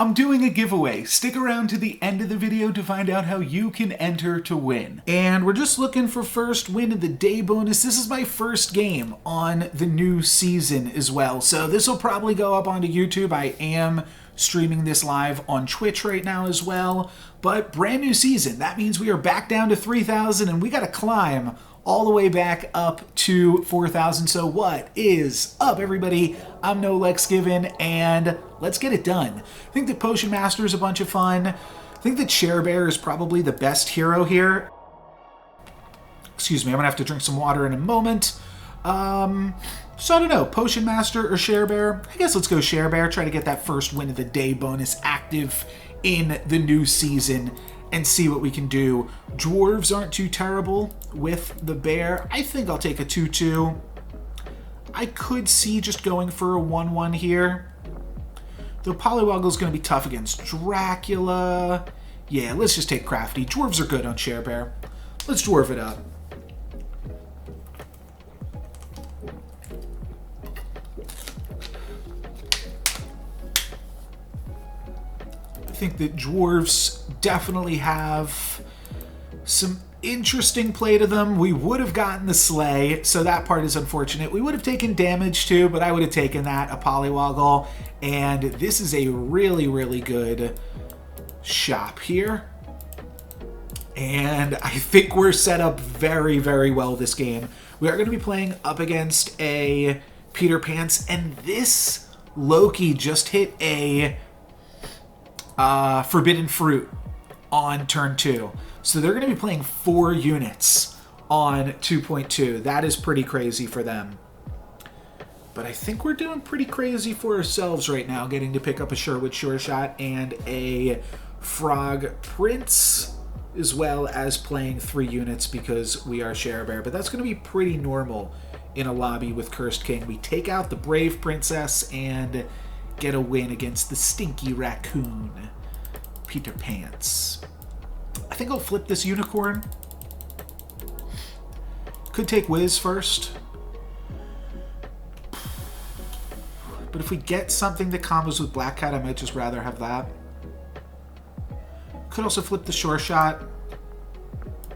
I'm doing a giveaway. Stick around to the end of the video to find out how you can enter to win. And we're just looking for first win of the day bonus. This is my first game on the new season as well. So this will probably go up onto YouTube. I am streaming this live on Twitch right now as well. But brand new season. That means we are back down to 3,000 and we got to climb all the way back up to 4,000. So what is up, everybody? I'm NoLexGiven, and let's get it done. I think that Potion Master is a bunch of fun. I think that Sharebear is probably the best hero here. Excuse me, I'm gonna have to drink some water in a moment. So I don't know, Potion Master or Sharebear? I guess let's go Sharebear, try to get that first win of the day bonus active in the new season and see what we can do. Dwarves aren't too terrible with the bear. I think I'll take a 2-2. I could see just going for a 1-1 here. Though Polywoggle's going to be tough against Dracula. Yeah, let's just take Crafty. Dwarves are good on Sharebear. Let's dwarf it up. I think that dwarves definitely have some interesting play to them. We would have gotten the Slay, so that part is unfortunate. We would have taken damage too, but I would have taken that, a Polywoggle. And this is a really, really good shop here. And I think we're set up very, very well this game. We are going to be playing up against a Peter Pants, and this Loki just hit a Forbidden Fruit on turn 2. So they're going to be playing 4 units on 2.2. That is pretty crazy for them. But I think we're doing pretty crazy for ourselves right now, getting to pick up a Sherwood Sure Shot and a Frog Prince, as well as playing 3 units because we are Sharebear. But that's going to be pretty normal in a lobby with Cursed King. We take out the Brave Princess and get a win against the Stinky Raccoon, Peter Pants. I think I'll flip this Unicorn. Could take Wiz first. But if we get something that combos with Black Cat, I might just rather have that. Could also flip the Sure Shot.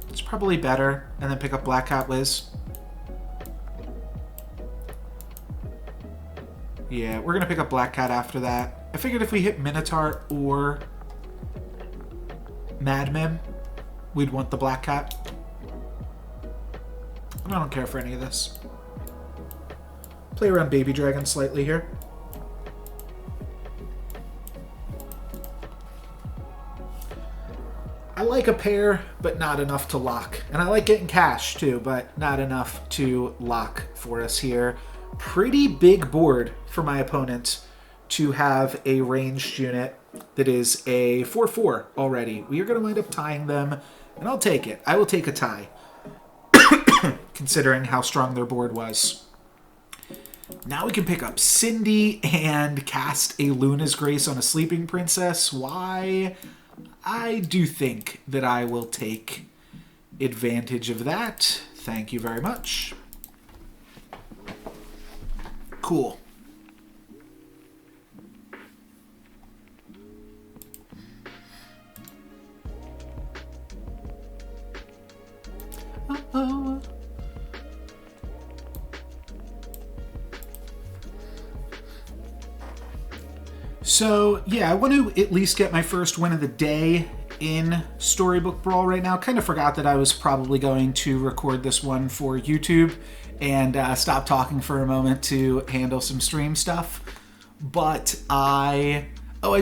It's probably better. And then pick up Black Cat Wiz. Yeah, we're going to pick up Black Cat after that. I figured if we hit Minotaur or Madman, we'd want the Black Cat. I don't care for any of this. Play around Baby Dragon slightly here. I like a pair, but not enough to lock. And I like getting cash too, but not enough to lock for us here. Pretty big board for my opponent to have a ranged unit that is a 4-4 already. We are going to wind up tying them, and I'll take it. I will take a tie, considering how strong their board was. Now we can pick up Cindy and cast a Luna's Grace on a Sleeping Princess. Why? I do think that I will take advantage of that. Thank you very much. Cool. Uh-oh. So, yeah, I want to at least get my first win of the day in Storybook Brawl right now. Kind of forgot that I was probably going to record this one for YouTube and stop talking for a moment to handle some stream stuff. But I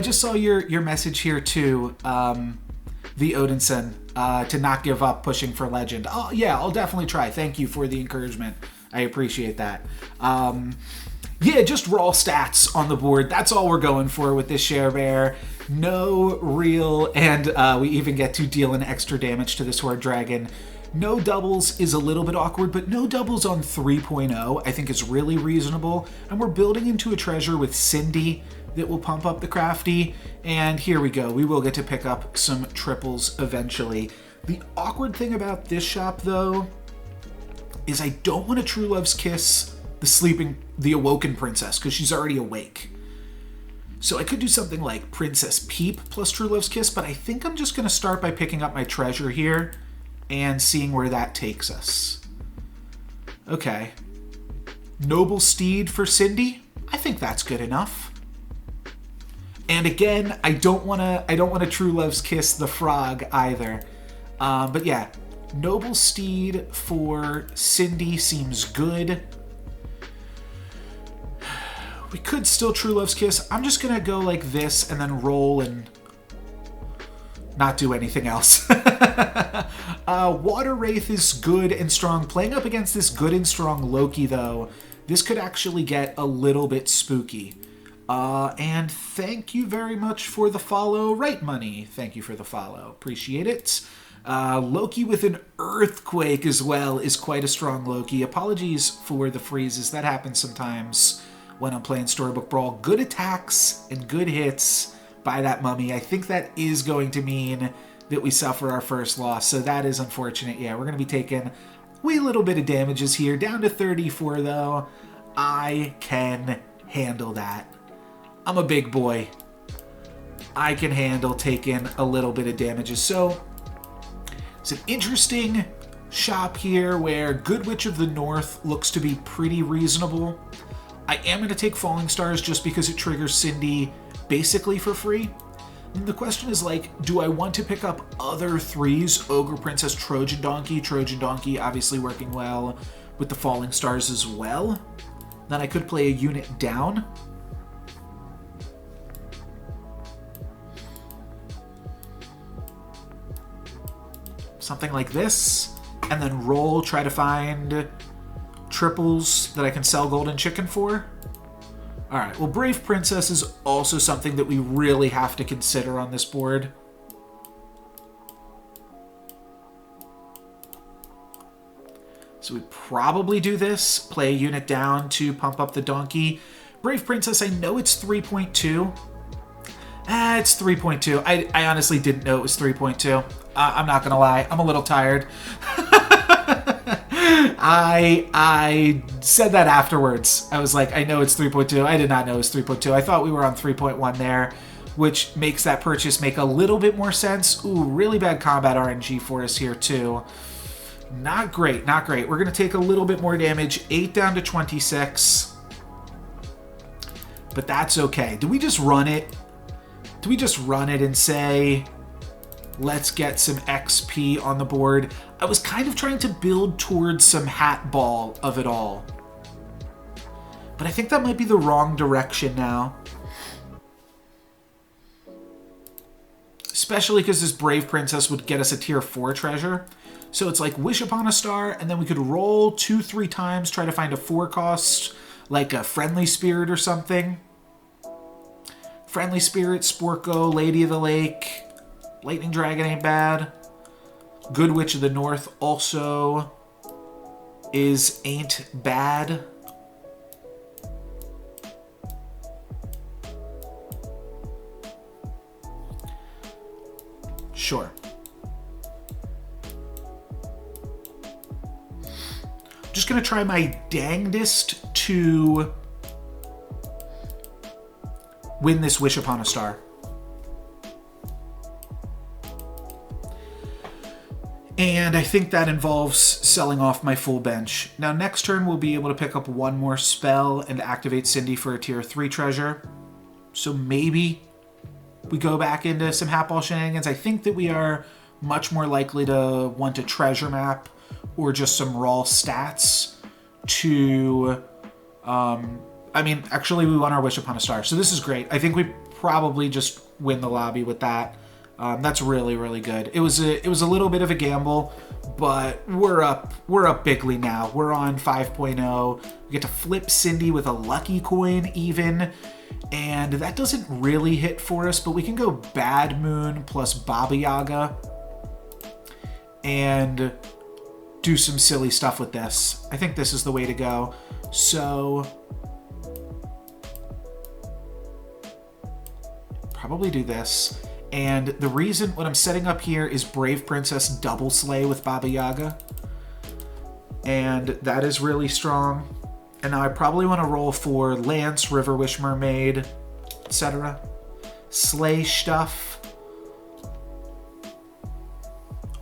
just saw your message here too, the Odinson, to not give up pushing for Legend. Oh, yeah, I'll definitely try. Thank you for the encouragement. I appreciate that. Yeah, just raw stats on the board. That's all we're going for with this Sharebear. No real, and we even get to deal an extra damage to this Horde Dragon. No doubles is a little bit awkward, but no doubles on 3.0 I think is really reasonable. And we're building into a treasure with Cindy that will pump up the Crafty. And here we go. We will get to pick up some triples eventually. The awkward thing about this shop, though, is I don't want to True Love's Kiss the Awoken Princess, because she's already awake. So I could do something like Princess Peep plus True Love's Kiss, but I think I'm just going to start by picking up my treasure here and seeing where that takes us. Okay. Noble Steed for Cindy. I think that's good enough. And again, I don't want to True Love's Kiss the frog either. But yeah, Noble Steed for Cindy seems good. We could still True Love's Kiss. I'm just going to go like this and then roll and not do anything else. Water Wraith is good and strong. Playing up against this good and strong Loki, though, this could actually get a little bit spooky. And thank you very much for the follow, Right Money. Thank you for the follow. Appreciate it. Loki with an Earthquake as well is quite a strong Loki. Apologies for the freezes. That happens sometimes when I'm playing Storybook Brawl. Good attacks and good hits by that mummy. I think that is going to mean that we suffer our first loss, so that is unfortunate. Yeah, we're going to be taking a wee little bit of damages here. Down to 34, though. I can handle that. I'm a big boy. I can handle taking a little bit of damages. So, it's an interesting shop here where Good Witch of the North looks to be pretty reasonable. I am going to take Falling Stars just because it triggers Cindy basically for free. And the question is, like, do I want to pick up other threes? Ogre Princess, Trojan Donkey. Trojan Donkey obviously working well with the Falling Stars as well. Then I could play a unit down. Something like this. And then roll, try to find triples that I can sell Golden Chicken for. Alright, well, Brave Princess is also something that we really have to consider on this board. So we probably do this, play a unit down to pump up the donkey. Brave Princess, I know it's 3.2. It's 3.2. I honestly didn't know it was 3.2. I'm not gonna lie, I'm a little tired. I said that afterwards. I was like, I know it's 3.2. I did not know it was 3.2. I thought we were on 3.1 there, which makes that purchase make a little bit more sense. Ooh, really bad combat RNG for us here too. Not great, not great. We're going to take a little bit more damage. 8 down to 26. But that's okay. Do we just run it? Do we just run it and say, let's get some XP on the board? I was kind of trying to build towards some hat ball of it all. But I think that might be the wrong direction now. Especially because this Brave Princess would get us a tier 4 treasure. So it's like Wish Upon a Star, and then we could roll 2-3 times, try to find a 4 cost, like a Friendly Spirit or something. Friendly Spirit, Sporko, Lady of the Lake, Lightning Dragon ain't bad. Good Witch of the North also ain't bad. Sure. Just gonna try my dangdest to win this Wish Upon a Star. And I think that involves selling off my full bench. Now next turn we'll be able to pick up one more spell and activate Cindy for a tier 3 treasure. So maybe we go back into some Hatball shenanigans. I think that we are much more likely to want a treasure map or just some raw stats to... I mean, actually we want our Wish Upon a Star. So this is great. I think we probably just win the lobby with that. That's really, really good. It was a little bit of a gamble, but we're up bigly now. We're on 5.0. We get to flip Cindy with a lucky coin even, and that doesn't really hit for us, but we can go Bad Moon plus Baba Yaga and do some silly stuff with this. I think this is the way to go. So probably do this. And the reason what I'm setting up here is Brave Princess double slay with Baba Yaga. And that is really strong. And now I probably want to roll for Lance, River Wish Mermaid. etc. Slay stuff.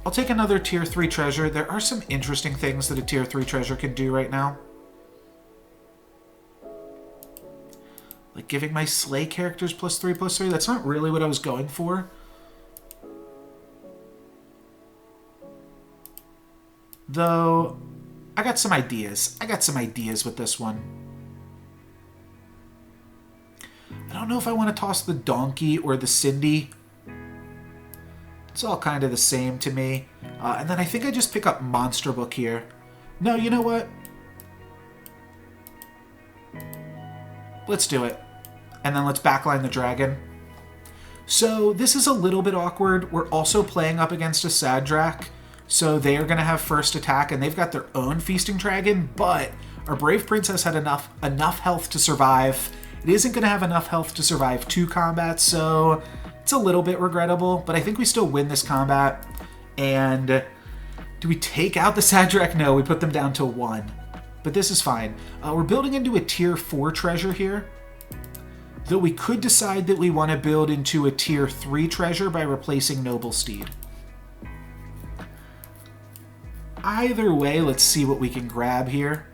I'll take another tier 3 treasure. There are some interesting things that a tier 3 treasure can do right now. Like giving my Slay characters +3/+3. That's not really what I was going for. Though, I got some ideas. I got some ideas with this one. I don't know if I want to toss the Donkey or the Cindy. It's all kind of the same to me. And then I think I just pick up Monster Book here. No, you know what? Let's do it. And then let's backline the dragon. So this is a little bit awkward. We're also playing up against a Sadrak. So they are going to have first attack, and they've got their own Feasting Dragon, but our Brave Princess had enough health to survive. It isn't going to have enough health to survive 2 combats, so it's a little bit regrettable, but I think we still win this combat. And do we take out the Sadrak? No, we put them down to 1. But this is fine. We're building into a tier 4 treasure here, though we could decide that we want to build into a tier 3 treasure by replacing Noble Steed. Either way, let's see what we can grab here.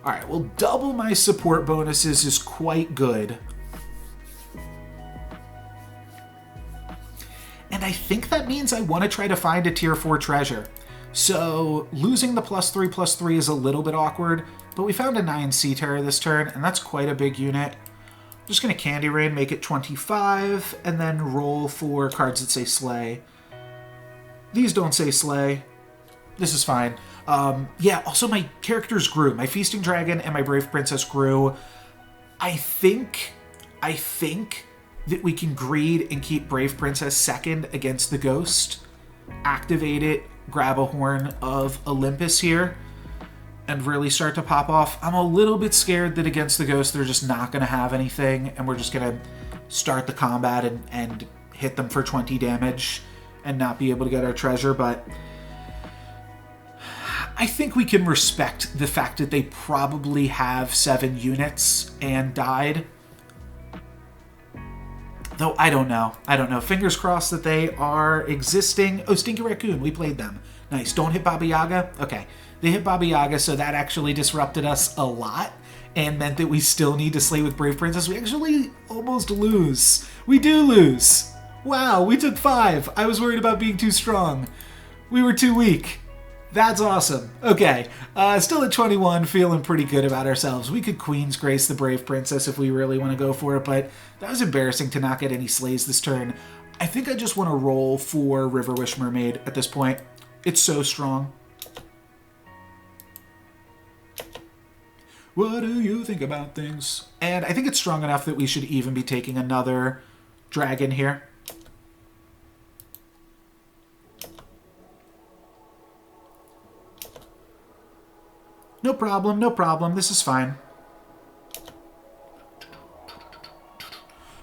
Alright, well, double my support bonuses is quite good. And I think that means I want to try to find a tier 4 treasure. So losing the +3/+3 is a little bit awkward, but we found a 9 Sea Terror this turn, and that's quite a big unit. I'm just going to Candy Rain, make it 25, and then roll for cards that say Slay. These don't say Slay. This is fine. Yeah, also my characters grew. My Feasting Dragon and my Brave Princess grew. I think that we can greed and keep Brave Princess second against the Ghost. Activate it, grab a Horn of Olympus here, and really start to pop off. I'm a little bit scared that against the Ghost they're just not going to have anything, and we're just going to start the combat and hit them for 20 damage and not be able to get our treasure, but I think we can respect the fact that they probably have 7 units and died. Though I don't know. I don't know. Fingers crossed that they are existing. Oh, Stinky Raccoon. We played them. Nice. Don't hit Baba Yaga? Okay. They hit Baba Yaga, so that actually disrupted us a lot and meant that we still need to slay with Brave Princess. We actually almost lose. We do lose. Wow, we took 5. I was worried about being too strong. We were too weak. That's awesome. Okay, still at 21, feeling pretty good about ourselves. We could Queen's Grace the Brave Princess if we really want to go for it, but that was embarrassing to not get any slays this turn. I think I just want to roll for River Wish Mermaid at this point. It's so strong. What do you think about things? And I think it's strong enough that we should even be taking another dragon here. No problem, no problem. This is fine.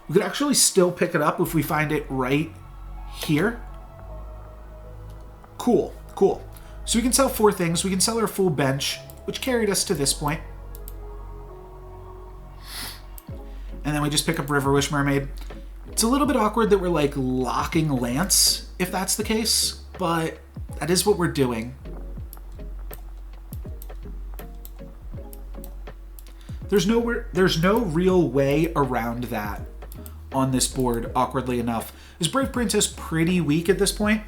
We could actually still pick it up if we find it right here. Cool, cool. So we can sell 4 things. We can sell our full bench, which carried us to this point. And then we just pick up River Wish Mermaid. It's a little bit awkward that we're like locking Lance, if that's the case, but that is what we're doing. There's no real way around that on this board, awkwardly enough. Is Brave Princess pretty weak at this point?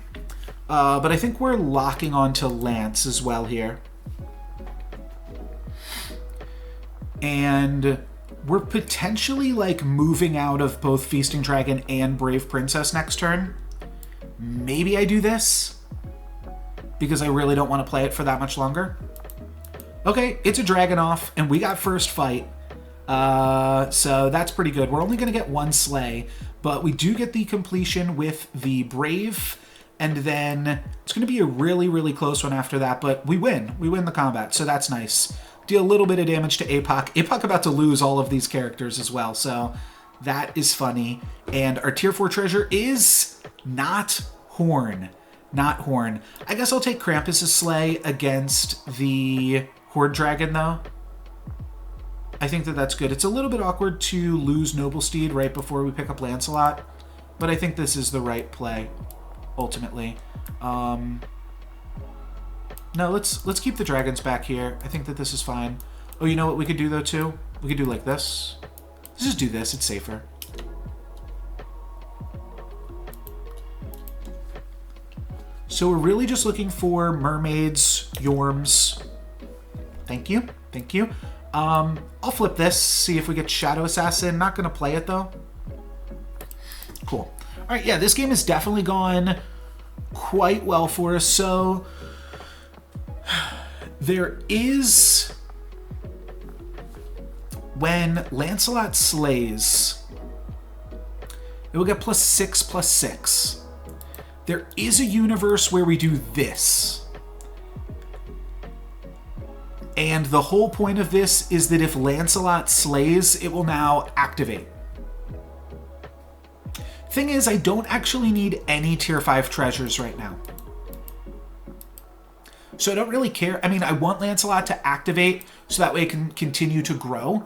But I think we're locking onto Lance as well here. And we're potentially like moving out of both Feasting Dragon and Brave Princess next turn. Maybe I do this because I really don't want to play it for that much longer. Okay, it's a dragon off, and we got first fight. So that's pretty good. We're only going to get 1 slay, but we do get the completion with the Brave, and then it's going to be a really, really close one after that, but we win. We win the combat, so that's nice. Deal a little bit of damage to APOC. APOC about to lose all of these characters as well, so that is funny. And our tier 4 treasure is not Horn. Not Horn. I guess I'll take Krampus's Slay against the Horde Dragon, though. I think that that's good. It's a little bit awkward to lose Noble Steed right before we pick up Lancelot, but I think this is the right play, ultimately. No, let's keep the dragons back here. I think that this is fine. Oh, you know what we could do, though, too? We could do like this. Let's just do this. It's safer. So we're really just looking for mermaids, Yorms. Thank you. Thank you. I'll flip this, see if we get Shadow Assassin. Not going to play it, though. Cool. All right, yeah, this game has definitely gone quite well for us. So there is... When Lancelot slays, it will get +6/+6. There is a universe where we do this. And the whole point of this is that if Lancelot slays, it will now activate. Thing is, I don't actually need any tier 5 treasures right now. So I don't really care. I mean, I want Lancelot to activate so that way it can continue to grow.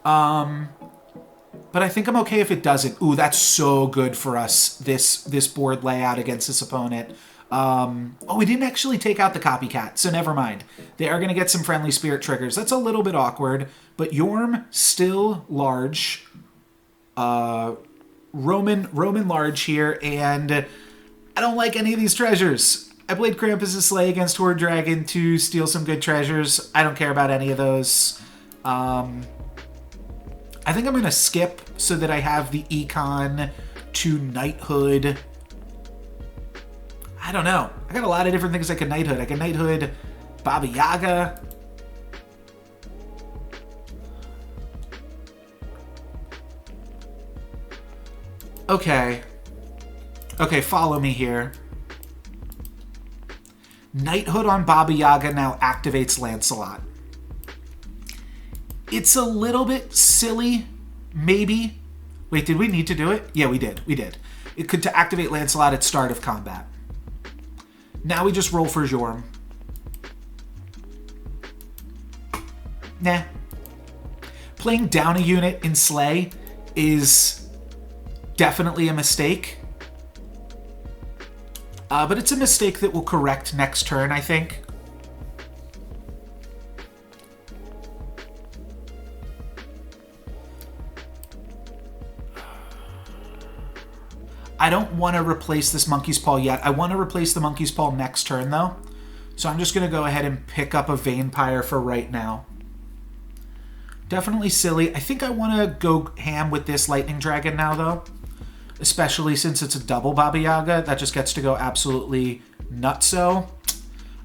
But I think I'm okay if it doesn't. Ooh, that's so good for us, this board layout against this opponent. Oh, we didn't actually take out the copycat, so never mind. They are going to get some friendly spirit triggers. That's a little bit awkward, but Yorm still large. Roman large here, and I don't like any of these treasures. I played Krampus' Slay against Horde Dragon to steal some good treasures. I don't care about any of those. I think I'm going to skip so that I have the econ to knighthood. I don't know. I got a lot of different things I can knighthood. I can knighthood Baba Yaga. Okay. Okay, follow me here. Knighthood on Baba Yaga now activates Lancelot. It's a little bit silly, maybe. Wait, did we need to do it? Yeah, we did. We did. It could to activate Lancelot at start of combat. Now we just roll for Jorm. Nah. Playing down a unit in Slay is definitely a mistake. But it's a mistake that will correct next turn, I think. I don't want to replace this Monkey's Paw yet. I want to replace the Monkey's Paw next turn, though. So I'm just going to go ahead and pick up a Vampire for right now. Definitely silly. I think I want to go ham with this Lightning Dragon now, though. Especially since it's a double Baba Yaga. That just gets to go absolutely nutso.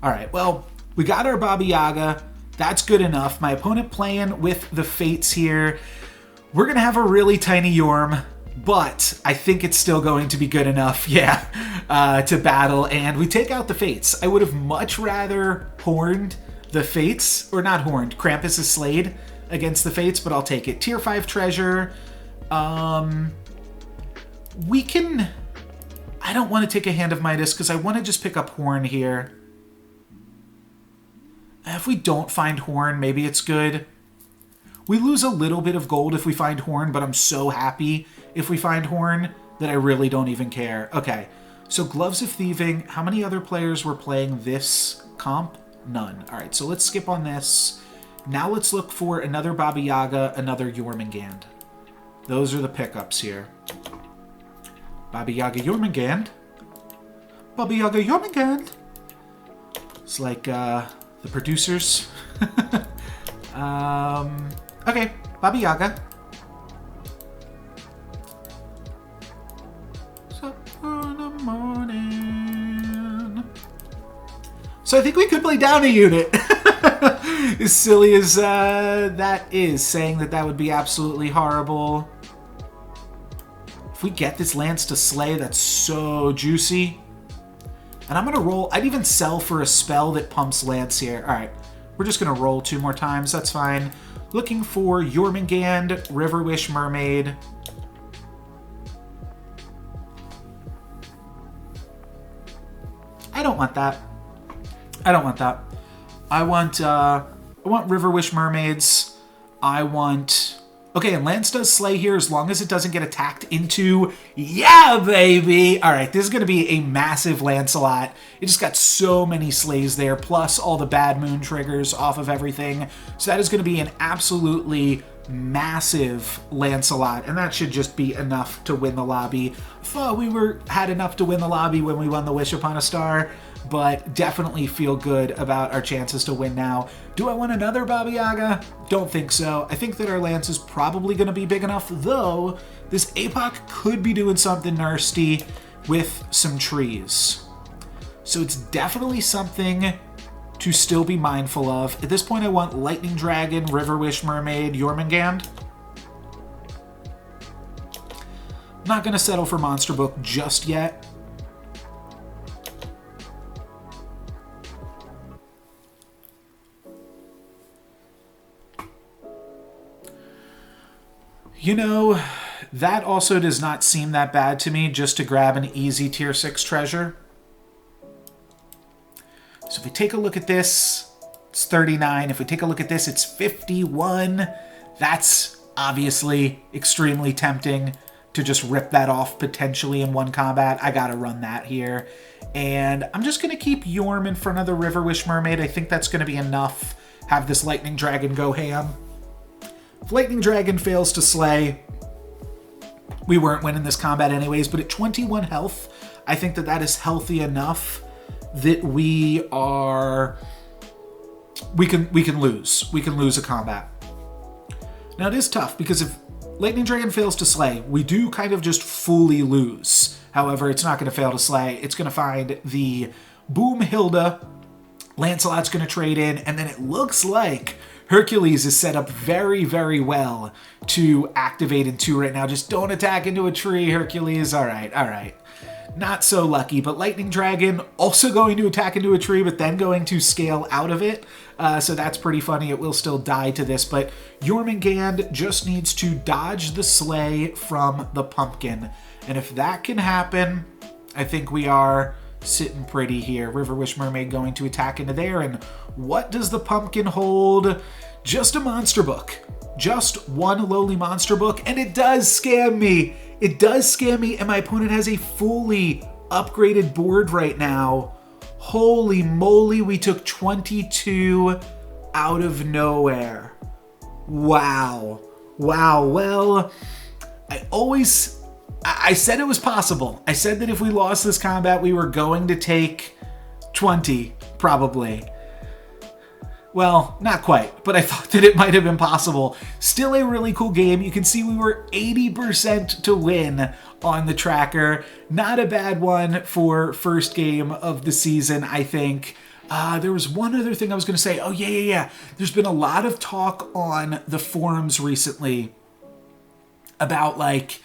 Alright, well, we got our Baba Yaga. That's good enough. My opponent playing with the Fates here. We're going to have a really tiny Yorm. But I think it's still going to be good enough, yeah, to battle. And we take out the Fates. I would have much rather horned the Fates, or not horned, Krampus is slayed against the Fates, but I'll take it. Tier 5 treasure. We can... I don't want to take a Hand of Midas because I want to just pick up Horn here. If we don't find Horn, maybe it's good. We lose a little bit of gold if we find Horn, but I'm so happy if we find Horn that I really don't even care. Okay, so Gloves of Thieving. How many other players were playing this comp? None. All right, so let's skip on this. Now let's look for another Baba Yaga, another Jormungand. Those are the pickups here. Baba Yaga Jormungand. Baba Yaga Jormungand. It's like the producers. Okay, Baba Yaga. So I think we could play down a unit. As silly as that is, saying that that would be absolutely horrible. If we get this Lance to slay, that's so juicy. And I'm going to roll. I'd even sell for a spell that pumps Lance here. All right, we're just going to roll 2 more times. That's fine. Looking for Jormungand, River Wish Mermaid. I don't want that. I don't want that. I want River Wish Mermaids. I want... Okay, and Lance does slay here as long as it doesn't get attacked into. Yeah, baby! All right, this is going to be a massive Lancelot. It just got so many slays there, plus all the bad moon triggers off of everything. So that is going to be an absolutely massive Lancelot, and that should just be enough to win the lobby. Thought we had enough to win the lobby when we won the Wish Upon a Star, but definitely feel good about our chances to win now. Do I want another Baba Yaga? Don't think so. I think that our Lance is probably going to be big enough, though this APOC could be doing something nasty with some trees. So it's definitely something to still be mindful of. At this point, I want Lightning Dragon, River Wish Mermaid, Jormungand. I'm not going to settle for Monster Book just yet. You know, that also does not seem that bad to me, just to grab an easy tier 6 treasure. So if we take a look at this, it's 39. If we take a look at this, it's 51. That's obviously extremely tempting to just rip that off potentially in one combat. I gotta run that here. And I'm just gonna keep Yorm in front of the River Wish Mermaid. I think that's gonna be enough. Have this Lightning Dragon go ham. If Lightning Dragon fails to slay, we weren't winning this combat anyways, but at 21 health, I think that that is healthy enough that we can lose. We can lose a combat. Now it is tough because if Lightning Dragon fails to slay, we do kind of just fully lose. However, it's not going to fail to slay. It's going to find the Boom Hilda. Lancelot's going to trade in, and then it looks like Hercules is set up very, very well to activate in 2 right now. Just don't attack into a tree, Hercules. All right, all right. Not so lucky, but Lightning Dragon also going to attack into a tree, but then going to scale out of it. So that's pretty funny. It will still die to this, but Jormungand just needs to dodge the slay from the pumpkin. And if that can happen, I think we are sitting pretty here. River Wish Mermaid going to attack into there. And what does the pumpkin hold? Just a monster book. Just one lowly monster book. And it does scam me. It does scam me. And my opponent has a fully upgraded board right now. Holy moly, we took 22 out of nowhere. Wow. Wow. Well, I said it was possible. I said that if we lost this combat, we were going to take 20, probably. Well, not quite, but I thought that it might have been possible. Still a really cool game. You can see we were 80% to win on the tracker. Not a bad one for first game of the season, I think. There was one other thing I was going to say. Oh, yeah. There's been a lot of talk on the forums recently about, like,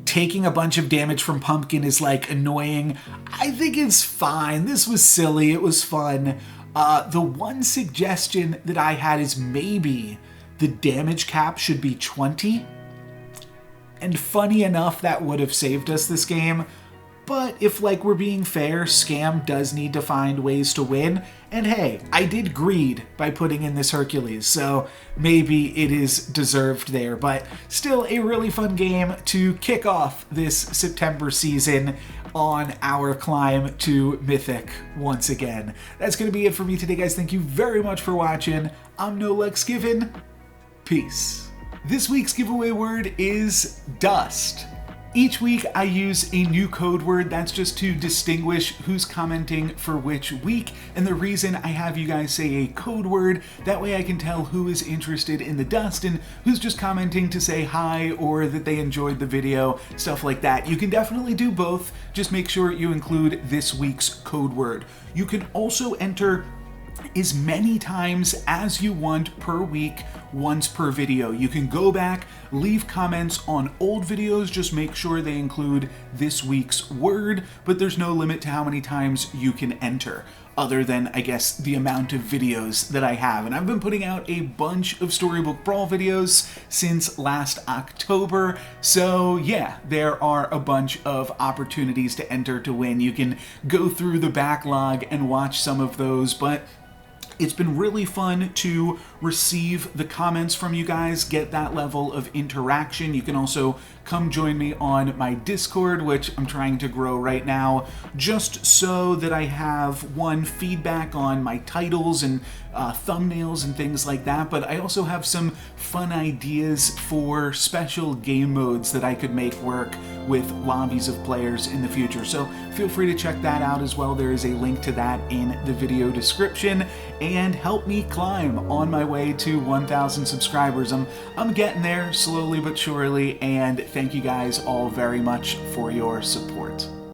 taking a bunch of damage from Pumpkin is, like, annoying. I think it's fine. This was silly. It was fun. The one suggestion that I had is maybe the damage cap should be 20. And funny enough, that would have saved us this game. But if, like, we're being fair, Scam does need to find ways to win. And hey, I did greed by putting in this Hercules, so maybe it is deserved there. But still a really fun game to kick off this September season on our climb to Mythic once again. That's going to be it for me today, guys. Thank you very much for watching. I'm No Lex Given. Peace. This week's giveaway word is dust. Each week I use a new code word. That's just to distinguish who's commenting for which week. And the reason I have you guys say a code word, that way I can tell who is interested in the dust and who's just commenting to say hi or that they enjoyed the video, stuff like that. You can definitely do both. Just make sure you include this week's code word. You can also enter as many times as you want per week, once per video. You can go back, leave comments on old videos, just make sure they include this week's word, but there's no limit to how many times you can enter, other than, I guess, the amount of videos that I have. And I've been putting out a bunch of Storybook Brawl videos since last October, so yeah, there are a bunch of opportunities to enter to win. You can go through the backlog and watch some of those, but It's been really fun to receive the comments from you guys, get that level of interaction. You can also come join me on my Discord, which I'm trying to grow right now, just so that I have feedback on my titles and thumbnails and things like that, but I also have some fun ideas for special game modes that I could make work with lobbies of players in the future. So feel free to check that out as well. There is a link to that in the video description, and help me climb on my way to 1,000 subscribers. I'm getting there slowly but surely, and thank you guys all very much for your support.